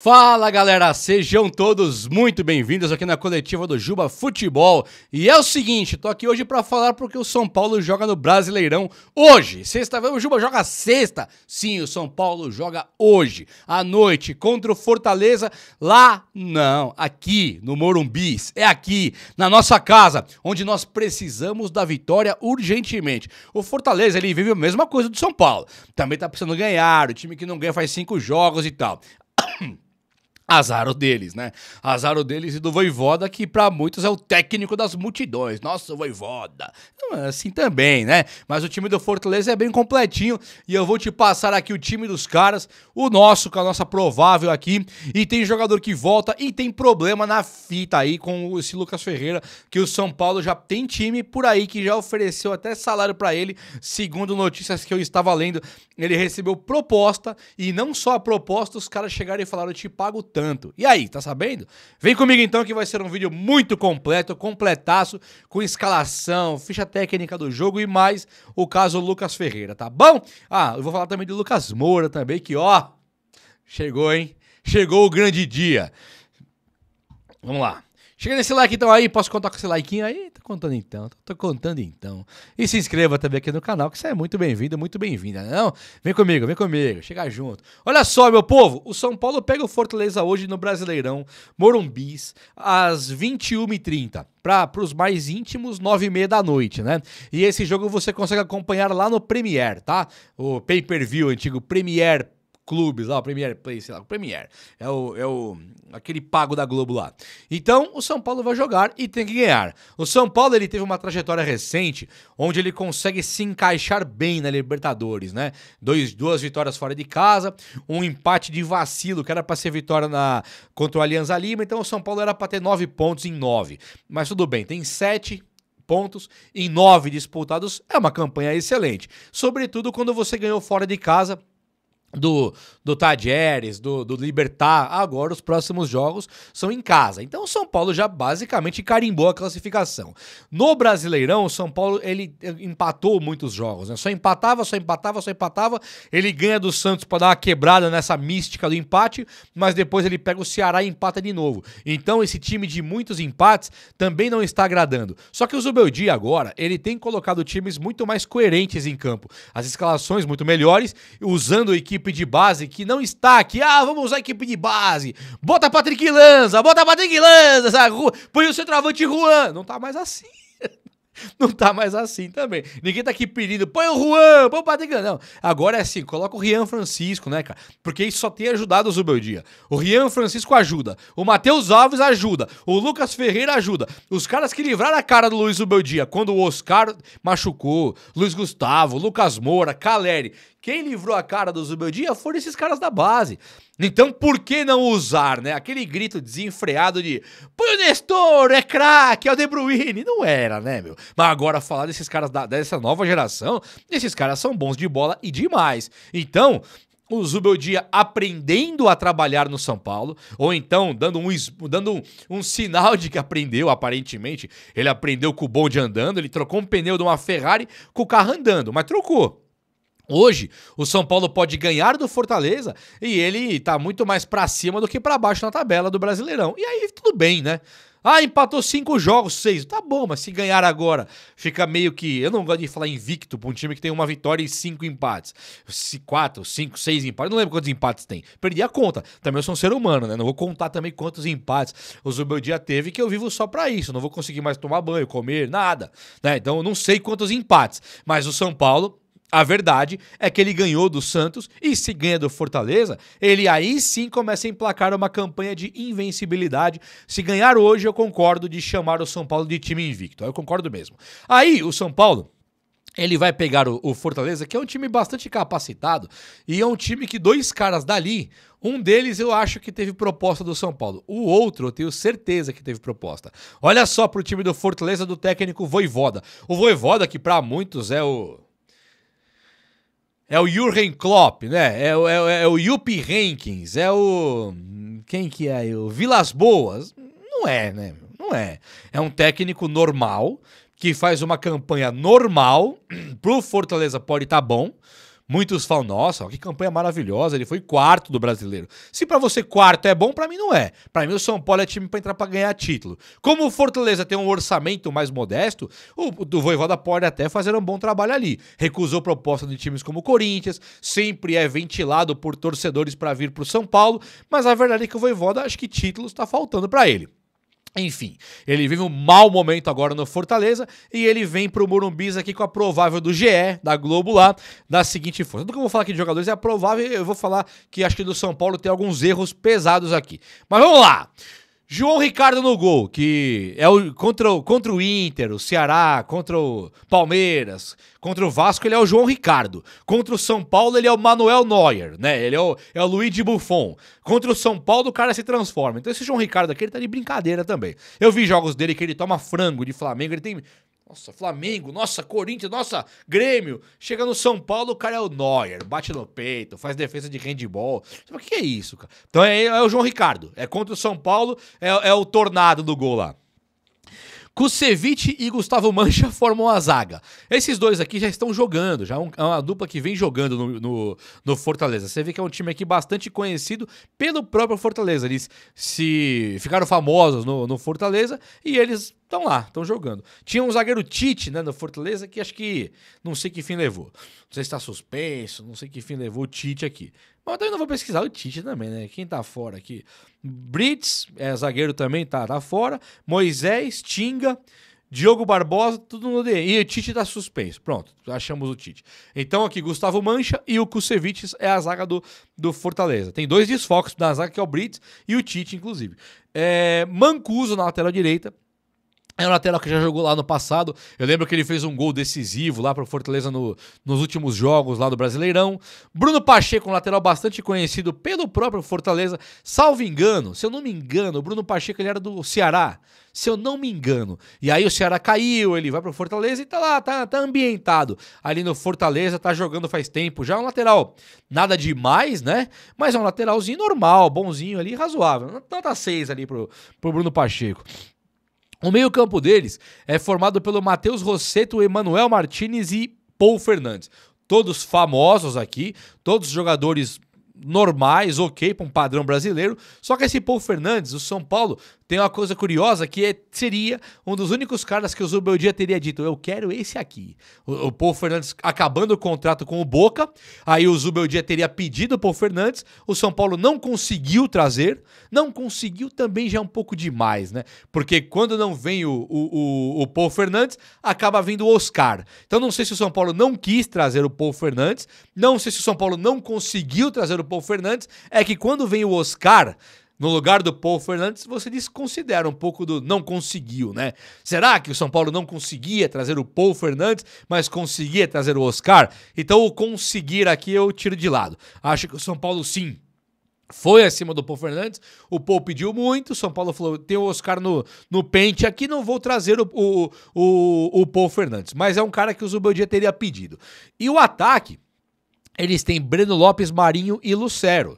Fala galera, sejam todos muito bem-vindos aqui na coletiva do Juba Futebol. E é o seguinte, tô aqui hoje pra falar porque o São Paulo joga no Brasileirão hoje. Sexta-feira o Juba joga sexta. Sim, o São Paulo joga hoje, à noite, contra o Fortaleza. Lá, não, aqui no Morumbi. É aqui, na nossa casa, onde nós precisamos da vitória urgentemente. O Fortaleza, ele vive a mesma coisa do São Paulo. Também tá precisando ganhar, o time que não ganha faz 5 jogos e tal. Azar o deles, né? Azar o deles e do Vojvoda, que pra muitos é o técnico das multidões. Nossa, o Vojvoda. Assim também, né? Mas o time do Fortaleza é bem completinho e eu vou te passar aqui o time dos caras, o nosso, com a nossa provável aqui. E tem jogador que volta e tem problema na fita aí com esse Lucas Ferreira, que o São Paulo já tem time por aí que já ofereceu até salário pra ele. Segundo notícias que eu estava lendo, ele recebeu proposta e não só a proposta, os caras chegaram e falaram, eu te pago tanto. E aí, tá sabendo? Vem comigo então que vai ser um vídeo muito completo, completaço, com escalação, ficha técnica do jogo e mais o caso Lucas Ferreira, tá bom? Ah, eu vou falar também do Lucas Moura também, que ó, chegou, hein? Chegou o grande dia. Vamos lá. Chega nesse like então aí, posso contar com esse like aí? Tô contando então. E se inscreva também aqui no canal, que você é muito bem-vindo, muito bem-vinda, não? Vem comigo, chega junto. Olha só, meu povo, o São Paulo pega o Fortaleza hoje no Brasileirão, Morumbis, às 21h30. Para os mais íntimos, 9h30 da noite, né? E esse jogo você consegue acompanhar lá no Premiere, tá? O pay-per-view, antigo Premiere Clubes lá, o Premier Play, sei lá, o Premier. Aquele pago da Globo lá. Então, o São Paulo vai jogar e tem que ganhar. O São Paulo, ele teve uma trajetória recente, onde ele consegue se encaixar bem na Libertadores, né? Duas vitórias fora de casa, um empate de vacilo, que era pra ser vitória contra o Alianza Lima, então o São Paulo era pra ter 9 pontos em 9. Mas tudo bem, tem 7 pontos em 9 disputados, é uma campanha excelente. Sobretudo quando você ganhou fora de casa, do Tajeres, do Libertad. Agora os próximos jogos são em casa. Então o São Paulo já basicamente carimbou a classificação. No Brasileirão, o São Paulo ele empatou muitos jogos, né? Só empatava. Ele ganha do Santos para dar uma quebrada nessa mística do empate, mas depois ele pega o Ceará e empata de novo. Então esse time de muitos empates também não está agradando. Só que o Zubeldia agora, ele tem colocado times muito mais coerentes em campo. As escalações muito melhores, usando a equipe de base que não está aqui. Ah, vamos usar a equipe de base. Bota Patrick Lanza, põe o centroavante Juan. Não tá mais assim. Não tá mais assim também. Ninguém tá aqui pedindo, põe o Juan, põe o Patrick. Não, agora é assim, coloca o Rian Francisco, né, cara? Porque isso só tem ajudado o Zubeldia. O Rian Francisco ajuda, o Matheus Alves ajuda, o Lucas Ferreira ajuda. Os caras que livraram a cara do Luiz Zubeldia quando o Oscar machucou, Luiz Gustavo, Lucas Moura, Caleri. Quem livrou a cara do Zubeldia foram esses caras da base. Então por que não usar, né? Aquele grito desenfreado de põe o Nestor, é craque, é o De Bruyne. Não era, né, meu? Mas agora falar desses caras dessa nova geração, esses caras são bons de bola e demais. Então, o Zubeldia aprendendo a trabalhar no São Paulo, ou então dando um sinal de que aprendeu, aparentemente. Ele aprendeu com o bonde andando, ele trocou um pneu de uma Ferrari com o carro andando, mas trocou. Hoje, o São Paulo pode ganhar do Fortaleza e ele tá muito mais pra cima do que pra baixo na tabela do Brasileirão. E aí, tudo bem, né? Ah, empatou 5 jogos, 6. Tá bom, mas se ganhar agora, fica meio que... Eu não gosto de falar invicto pra um time que tem uma vitória e 5 empates. 4, 5, 6 empates. Eu não lembro quantos empates tem. Perdi a conta. Também eu sou um ser humano, né? Não vou contar também quantos empates o Zubeldia teve, que eu vivo só pra isso. Não vou conseguir mais tomar banho, comer, nada, né? Então eu não sei quantos empates. Mas o São Paulo... A verdade é que ele ganhou do Santos e se ganha do Fortaleza, ele aí sim começa a emplacar uma campanha de invencibilidade. Se ganhar hoje, eu concordo de chamar o São Paulo de time invicto, eu concordo mesmo. Aí o São Paulo, ele vai pegar o Fortaleza, que é um time bastante capacitado e é um time que 2 caras dali, um deles eu acho que teve proposta do São Paulo, o outro eu tenho certeza que teve proposta. Olha só pro time do Fortaleza do técnico Vojvoda. O Vojvoda, que pra muitos é o Jürgen Klopp, né? É o Jupp Heynckes, é o... Quem que é? O Vilas Boas. Não é, né? Não é. É um técnico normal, que faz uma campanha normal. Pro Fortaleza pode estar bom, Muitos falam, nossa, que campanha maravilhosa, ele foi quarto do Brasileiro. Se pra você quarto é bom, pra mim não é. Pra mim o São Paulo é time pra entrar pra ganhar título. Como o Fortaleza tem um orçamento mais modesto, o do Vojvoda pode até fazer um bom trabalho ali. Recusou proposta de times como o Corinthians, sempre é ventilado por torcedores pra vir pro São Paulo, mas a verdade é que o Vojvoda, acho que títulos tá faltando pra ele. Enfim, ele vive um mau momento agora no Fortaleza e ele vem pro Morumbis aqui com a provável do GE, da Globo lá, da seguinte forma. Tudo que eu vou falar aqui de jogadores é a provável, eu vou falar que acho que do São Paulo tem alguns erros pesados aqui. Mas vamos lá! João Ricardo no gol, que é contra o Inter, o Ceará, contra o Palmeiras, contra o Vasco, ele é o João Ricardo. Contra o São Paulo, ele é o Manuel Neuer, né? Ele é o Luigi Buffon. Contra o São Paulo, o cara se transforma. Então esse João Ricardo aqui, ele tá de brincadeira também. Eu vi jogos dele que ele toma frango de Flamengo, ele tem... Nossa, Flamengo, nossa, Corinthians, nossa, Grêmio. Chega no São Paulo, o cara é o Neuer, bate no peito, faz defesa de handball. O que é isso, cara? Então é o João Ricardo. É contra o São Paulo, é o tornado do gol lá. Kusevich e Gustavo Mancha formam a zaga. Esses dois aqui já estão jogando, já é uma dupla que vem jogando no Fortaleza. Você vê que é um time aqui bastante conhecido pelo próprio Fortaleza. Eles se ficaram famosos no Fortaleza e eles estão lá, estão jogando. Tinha um zagueiro Tite, né, no Fortaleza, que acho que não sei que fim levou. Não sei se está suspenso, não sei que fim levou o Tite aqui. Mas eu também não vou pesquisar o Tite também, né? Quem tá fora aqui? Brits, zagueiro também, tá fora. Moisés, Tinga, Diogo Barbosa, tudo no DE. E o Tite tá suspenso. Pronto, achamos o Tite. Então aqui, Gustavo Mancha e o Kusevich é a zaga do Fortaleza. Tem dois desfocos na zaga, que é o Brits e o Tite, inclusive. Mancuso na lateral direita. É um lateral que já jogou lá no passado. Eu lembro que ele fez um gol decisivo lá pro Fortaleza nos últimos jogos lá do Brasileirão. Bruno Pacheco, um lateral bastante conhecido pelo próprio Fortaleza. Salvo engano, se eu não me engano, o Bruno Pacheco ele era do Ceará. Se eu não me engano. E aí o Ceará caiu, ele vai pro Fortaleza e tá lá, tá ambientado ali no Fortaleza, tá jogando faz tempo. Já é um lateral nada demais, né? Mas é um lateralzinho normal, bonzinho ali, razoável. Nota 6 ali pro Bruno Pacheco. O meio-campo deles é formado pelo Matheus Rossetto, Emanuel Martinez e Paul Fernandes. Todos famosos aqui, todos jogadores normais, ok, para um padrão brasileiro. Só que esse Paul Fernandes, o São Paulo, tem uma coisa curiosa que seria um dos únicos caras que o Zubeldia teria dito, eu quero esse aqui. O Paul Fernandes acabando o contrato com o Boca, aí o Zubeldia teria pedido o Paul Fernandes, o São Paulo não conseguiu trazer, não conseguiu também já um pouco demais, né? Porque quando não vem o Paul Fernandes, acaba vindo o Oscar. Então não sei se o São Paulo não quis trazer o Paul Fernandes, não sei se o São Paulo não conseguiu trazer o Paul Fernandes, é que quando vem o Oscar no lugar do Paul Fernandes, você desconsidera um pouco do não conseguiu, né? Será que o São Paulo não conseguia trazer o Paul Fernandes, mas conseguia trazer o Oscar? Então o conseguir aqui eu tiro de lado. Acho que o São Paulo sim foi acima do Paul Fernandes, o Paul pediu muito, o São Paulo falou, tem o Oscar no pente aqui, não vou trazer o Paul Fernandes, mas é um cara que o Zubeldia teria pedido. E o ataque, eles têm Breno Lopes, Marinho e Lucero.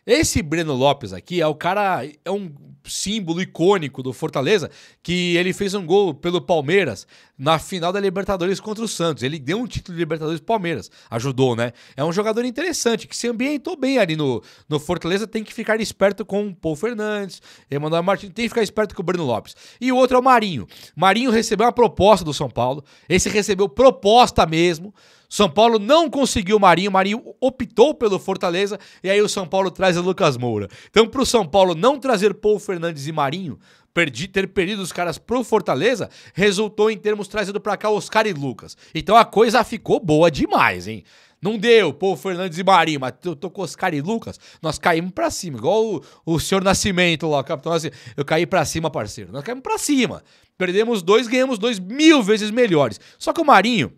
Esse Breno Lopes aqui é o cara, é um símbolo icônico do Fortaleza, que ele fez um gol pelo Palmeiras na final da Libertadores contra o Santos. Ele deu um título de Libertadores pro Palmeiras, ajudou, né? É um jogador interessante, que se ambientou bem ali no Fortaleza, tem que ficar esperto com o Paul Fernandes, Emanuel Martins, tem que ficar esperto com o Breno Lopes. E o outro é o Marinho. Marinho recebeu uma proposta do São Paulo, esse recebeu proposta mesmo, São Paulo não conseguiu o Marinho optou pelo Fortaleza, e aí o São Paulo traz o Lucas Moura. Então, pro São Paulo não trazer Paul Fernandes e Marinho, ter perdido os caras pro Fortaleza, resultou em termos trazido pra cá Oscar e Lucas. Então a coisa ficou boa demais, hein? Não deu, Paul Fernandes e Marinho, mas eu tô com Oscar e Lucas, nós caímos pra cima, igual o senhor Nascimento lá, capitão, assim, eu caí pra cima, parceiro. Nós caímos pra cima. Perdemos 2, ganhamos 2 mil vezes melhores. Só que o Marinho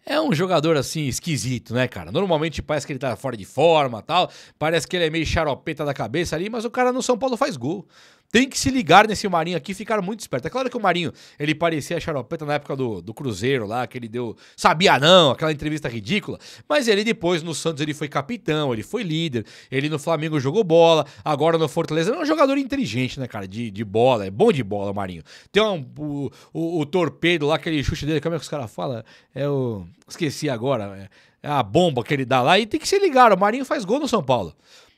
é um jogador, assim, esquisito, né, cara? Normalmente parece que ele tá fora de forma e tal, parece que ele é meio xaropeta da cabeça ali, mas o cara no São Paulo faz gol. Tem que se ligar nesse Marinho aqui e ficar muito esperto. É claro que o Marinho, ele parecia xaropeta na época do Cruzeiro lá, que ele deu... Sabia não, aquela entrevista ridícula. Mas ele depois, no Santos, ele foi capitão, ele foi líder. Ele no Flamengo jogou bola. Agora no Fortaleza, ele é um jogador inteligente, né, cara? De bola, é bom de bola o Marinho. Tem o torpedo lá, aquele chute dele, como é que os caras falam? Esqueci agora, a bomba que ele dá lá, e tem que se ligar, o Marinho faz gol no São Paulo.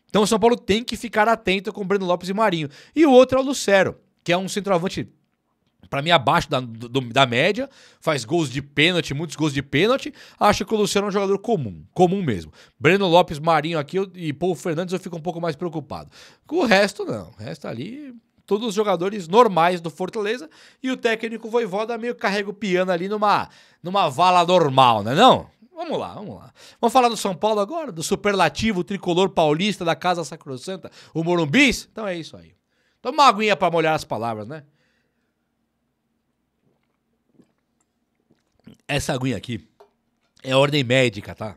Então o São Paulo tem que ficar atento com o Breno Lopes e Marinho. E o outro é o Lucero, que é um centroavante, pra mim, abaixo da média, faz gols de pênalti, muitos gols de pênalti. Acho que o Lucero é um jogador comum mesmo. Breno Lopes, Marinho aqui e Paulo Fernandes eu fico um pouco mais preocupado. O resto não, o resto ali, todos os jogadores normais do Fortaleza, e o técnico Vojvoda meio carrega o piano ali numa vala normal, né não? Vamos lá. Vamos falar do São Paulo agora, do superlativo tricolor paulista da Casa Sacrossanta, o Morumbis? Então é isso aí. Toma uma aguinha pra molhar as palavras, né? Essa aguinha aqui é ordem médica, tá?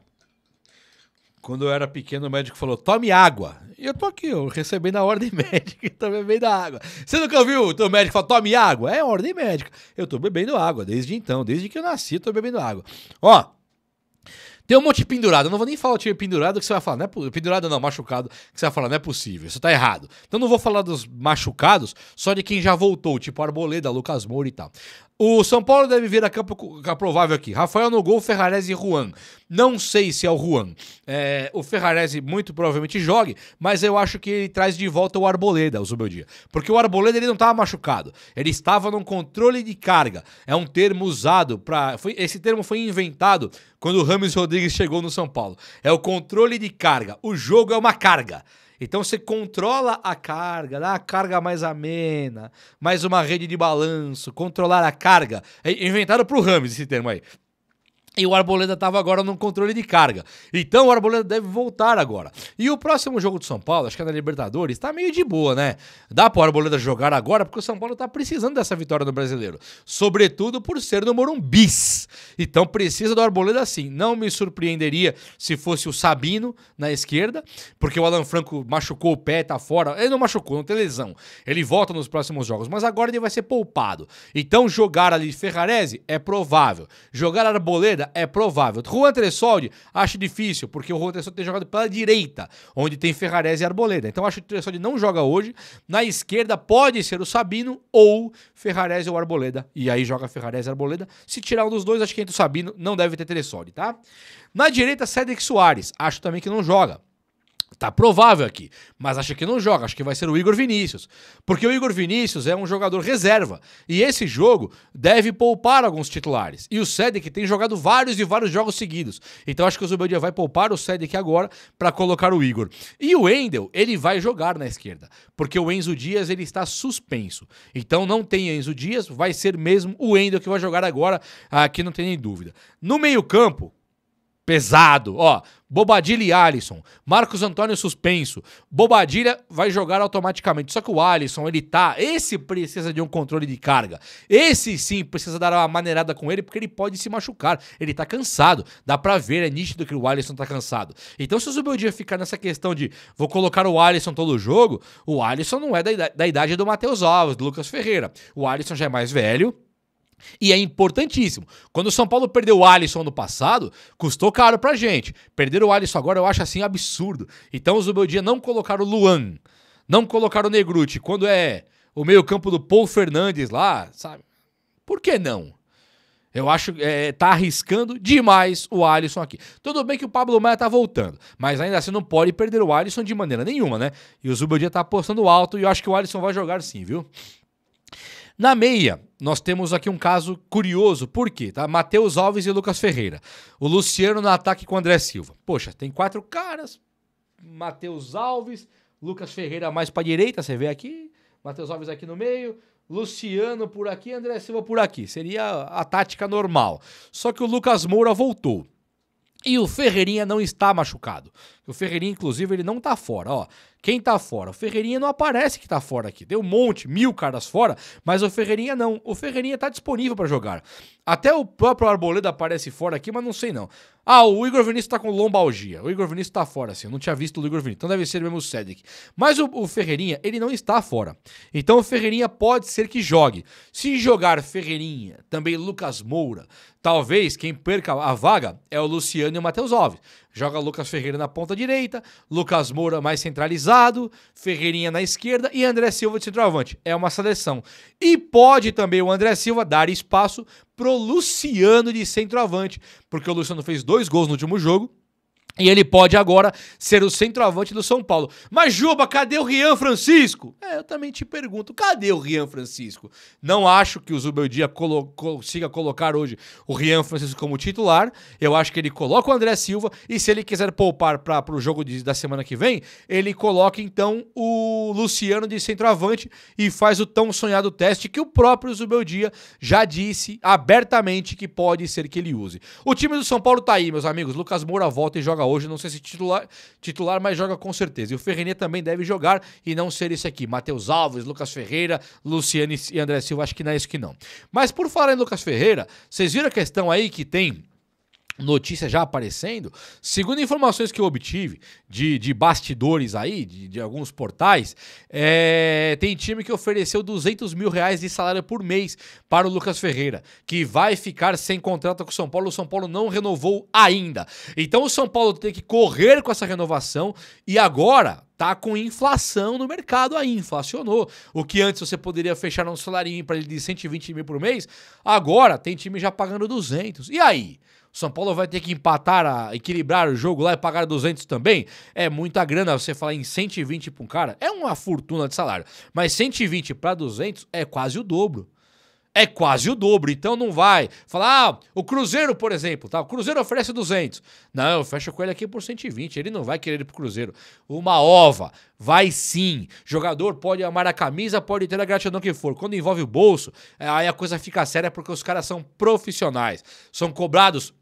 Quando eu era pequeno, o médico falou, tome água. E eu tô aqui, eu recebendo a ordem médica e tô bebendo água. Você nunca ouviu o teu médico falar, tome água? É ordem médica. Eu tô bebendo água desde então, desde que eu nasci, eu tô bebendo água. Ó, tem um monte de pendurado. Eu não vou nem falar o time pendurado que você vai falar. Não é pendurado não, machucado. Que você vai falar, não é possível. Isso tá errado. Então não vou falar dos machucados, só de quem já voltou. Tipo Arboleda, Lucas Moura e tal. O São Paulo deve vir a campo provável aqui. Rafael no gol, Ferrarese e Juan. Não sei se é o Juan. O Ferrarese muito provavelmente jogue, mas eu acho que ele traz de volta o Arboleda, o Zubeldia. Porque o Arboleda ele não estava machucado. Ele estava num controle de carga. É um termo usado para... Esse termo foi inventado quando o Rames Rodrigues chegou no São Paulo. É o controle de carga. O jogo é uma carga. Então você controla a carga, dá a carga mais amena, mais uma rede de balanço, controlar a carga. É inventado pro Rames esse termo aí. E o Arboleda estava agora no controle de carga. Então o Arboleda deve voltar agora. E o próximo jogo do São Paulo, acho que é na Libertadores, tá meio de boa, né? Dá pro Arboleda jogar agora, porque o São Paulo tá precisando dessa vitória no Brasileiro. Sobretudo por ser no Morumbis. Então precisa do Arboleda sim. Não me surpreenderia se fosse o Sabino na esquerda, porque o Alan Franco machucou o pé, tá fora. Ele não machucou, não tem lesão. Ele volta nos próximos jogos, mas agora ele vai ser poupado. Então jogar ali Ferrarese é provável. Jogar Arboleda é provável. Juan Tressoldi acho difícil, porque o Juan Tressoldi tem jogado pela direita, onde tem Ferrarese e Arboleda. Então acho que o Tressoldi não joga hoje. Na esquerda pode ser o Sabino ou Ferrarese ou Arboleda. E aí joga Ferrarese e Arboleda. Se tirar um dos dois, acho que entra o Sabino, não deve ter Tressoldi, tá? Na direita, Cédric Soares. Acho também que não joga. Tá provável aqui, mas acho que não joga, acho que vai ser o Igor Vinícius, porque o Igor Vinícius é um jogador reserva, e esse jogo deve poupar alguns titulares, e o Cédric tem jogado vários jogos seguidos, então acho que o Zubeldia vai poupar o Cédric agora para colocar o Igor. E o Wendel, ele vai jogar na esquerda, porque o Enzo Dias ele está suspenso, então não tem Enzo Dias, vai ser mesmo o Wendel que vai jogar agora, aqui não tem nem dúvida. No meio campo, pesado, ó, Bobadilla e Alisson, Marcos Antônio suspenso, Bobadilla vai jogar automaticamente, só que o Alisson, esse precisa de um controle de carga, esse sim precisa dar uma maneirada com ele, porque ele pode se machucar, ele tá cansado, dá pra ver, é nítido que o Alisson tá cansado. Então se o Zubeldia ficar nessa questão de vou colocar o Alisson todo jogo, o Alisson não é da idade do Matheus Alves, do Lucas Ferreira, o Alisson já é mais velho, e é importantíssimo. Quando o São Paulo perdeu o Alisson no passado, custou caro pra gente. Perder o Alisson agora eu acho assim absurdo. Então o Zubeldia não colocar o Luan, não colocar o Negruti, quando é o meio campo do Paulo Fernandes lá, sabe? Por que não? Eu acho que tá arriscando demais o Alisson aqui. Tudo bem que o Pablo Maia tá voltando, mas ainda assim não pode perder o Alisson de maneira nenhuma, né? E o Zubeldia tá apostando alto e eu acho que o Alisson vai jogar sim, viu? Na meia, nós temos aqui um caso curioso. Por quê? Tá? Matheus Alves e Lucas Ferreira. O Luciano no ataque com o André Silva. Poxa, tem 4 caras. Matheus Alves, Lucas Ferreira mais pra direita, você vê aqui. Matheus Alves aqui no meio. Luciano por aqui, André Silva por aqui. Seria a tática normal. Só que o Lucas Moura voltou. E o Ferreirinha não está machucado. O Ferreirinha, inclusive, ele não tá fora, ó. Quem tá fora? O Ferreirinha não aparece que tá fora aqui. Tem um monte, 1000 caras fora, mas o Ferreirinha não. O Ferreirinha tá disponível pra jogar. Até o próprio Arboleda aparece fora aqui, mas não sei não. O Igor Vinícius tá com lombalgia. O Igor Vinícius tá fora, assim. Eu não tinha visto o Igor Vinícius. Então deve ser mesmo o Cédric. Mas o Ferreirinha, ele não está fora. Então o Ferreirinha pode ser que jogue. Se jogar Ferreirinha, também Lucas Moura, talvez quem perca a vaga é o Luciano e o Matheus Alves. Joga Lucas Ferreira na ponta direita, Lucas Moura mais centralizado, Ferreirinha na esquerda e André Silva de centroavante. É uma seleção. E pode também o André Silva dar espaço pro Luciano de centroavante, porque o Luciano fez 2 gols no último jogo. E ele pode agora ser o centroavante do São Paulo. Mas, Juba, cadê o Rian Francisco? Eu também te pergunto, cadê o Rian Francisco? Não acho que o Zubeldia consiga colocar hoje o Rian Francisco como titular. Eu acho que ele coloca o André Silva e se ele quiser poupar para o jogo da semana que vem, ele coloca então o Luciano de centroavante e faz o tão sonhado teste que o próprio Zubeldia já disse abertamente que pode ser que ele use. O time do São Paulo tá aí, meus amigos. Lucas Moura volta e joga hoje, não sei se titular, mas joga com certeza. E o Ferreirinha também deve jogar e não ser esse aqui. Matheus Alves, Lucas Ferreira, Luciano e André Silva, acho que não é isso que não. Mas por falar em Lucas Ferreira, vocês viram a questão aí que tem notícia já aparecendo? Segundo informações que eu obtive de bastidores aí, de alguns portais, tem time que ofereceu R$200 mil de salário por mês para o Lucas Ferreira, que vai ficar sem contrato com o São Paulo não renovou ainda. Então o São Paulo tem que correr com essa renovação e agora tá com inflação no mercado aí, inflacionou. O que antes você poderia fechar um salarinho para ele de 120 mil por mês, agora tem time já pagando 200. E aí? O São Paulo vai ter que equilibrar o jogo lá e pagar 200 também? É muita grana você falar em 120 para um cara. É uma fortuna de salário. Mas 120 para 200 é quase o dobro. É quase o dobro, então não vai falar, o Cruzeiro, por exemplo, tá? O Cruzeiro oferece 200. Não, eu fecho com ele aqui por 120, ele não vai querer ir pro Cruzeiro. Uma ova, vai sim. Jogador pode amar a camisa, pode ter a gratidão que for. Quando envolve o bolso, aí a coisa fica séria porque os caras são profissionais. São cobrados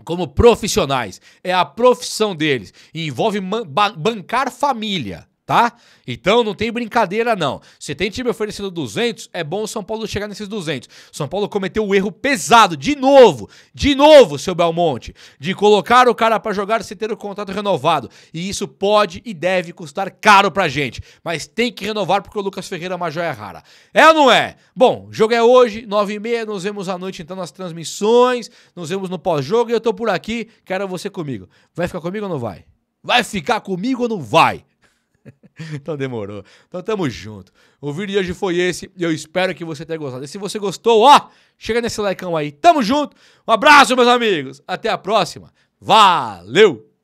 como profissionais. É a profissão deles. E envolve bancar família. Tá? Então não tem brincadeira não. Se tem time oferecendo 200, é bom o São Paulo chegar nesses 200. São Paulo cometeu um erro pesado, de novo, seu Belmonte, de colocar o cara pra jogar sem ter o contrato renovado. E isso pode e deve custar caro pra gente. Mas tem que renovar porque o Lucas Ferreira é uma joia rara. É ou não é? Bom, o jogo é hoje, 9h30, nos vemos à noite então nas transmissões, nos vemos no pós-jogo e eu tô por aqui, quero você comigo. Vai ficar comigo ou não vai? Vai ficar comigo ou não vai? Então demorou. Então tamo junto. O vídeo de hoje foi esse e eu espero que você tenha gostado. E se você gostou, ó, chega nesse likeão aí. Tamo junto. Um abraço, meus amigos. Até a próxima. Valeu!